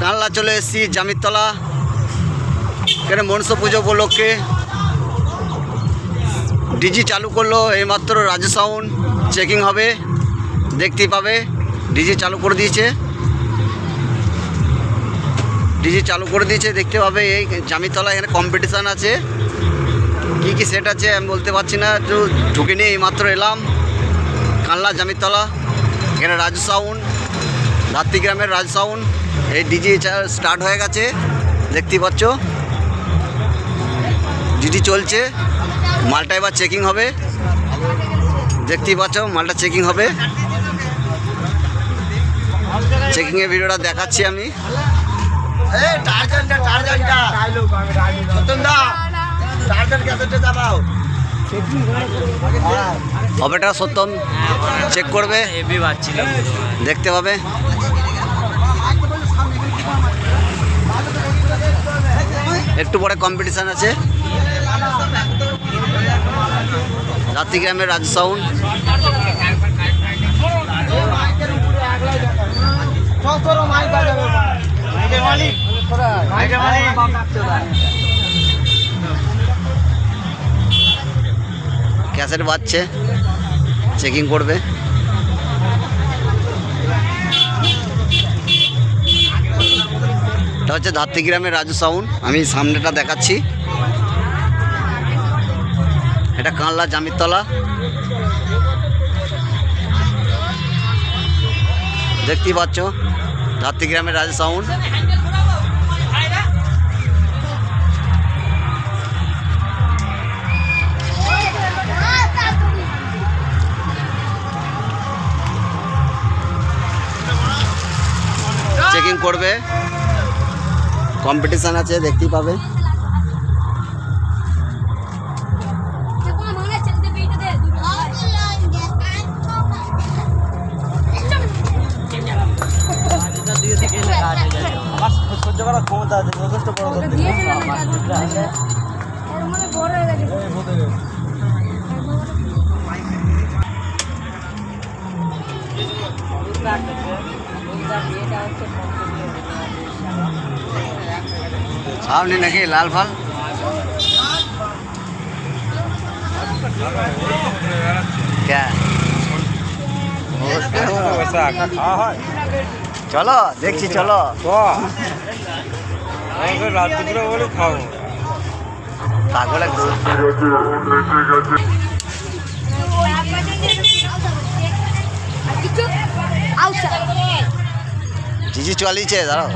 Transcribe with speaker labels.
Speaker 1: কানলা চলে এসেছি জামিরতলা। এখানে মনসা পুজো উপলক্ষে ডিজি চালু করলো এইমাত্র। রাজু সাউন্ড চেকিং হবে, দেখতেই পাবে। ডিজি চালু করে দিয়েছে, দেখতে পাবে। এই জামিরতলা এখানে কম্পিটিশান আছে, কি সেট আছে আমি বলতে পারছি না, একটু ঢুকে নিয়ে এইমাত্র এলাম কানলা জামিরতলা। এখানে রাজু সাউন্ড, ধাত্রীগ্রামের রাজু সাউন্ড, এই ডিজি স্টার্ট হয়ে গেছে, দেখতেই পাচ্ছ। ডিজি চলছে, মালটা এবার চেকিং হবে, দেখতেই পাচ্ছ। মালটা চেকিং হবে, চেকিংয়ের ভিডিওটা দেখাচ্ছি আমি। অপারেটর সত্যম চেক করবে, দেখতে পাবে। একটু পরে কম্পিটিশান আছে। ধাত্রীগ্রামের রাজু সাউন্ড, ক্যাসেট বাজছে, চেকিং করবে। এটা হচ্ছে ধাত্রীগ্রামের রাজু সাউন্ড, আমি সামনেটা দেখাচ্ছি। এটা কানলা জামিরতলা, দেখতেই পাচ্ছ। ধাত্রীগ্রামের রাজু সাউন্ড, চেকিং করবে, কম্পিটিশান আছে, দেখতেই পাবে।
Speaker 2: সহ্য করার ক্ষমতা আছে, যথেষ্ট বড়
Speaker 1: সামনে নাকি লাল ফল চলো দেখছি, চলো
Speaker 2: রাত্রিপুরা বলে খাবো
Speaker 1: পাগল একটু। জিজি চলিছে, দাঁড়াও।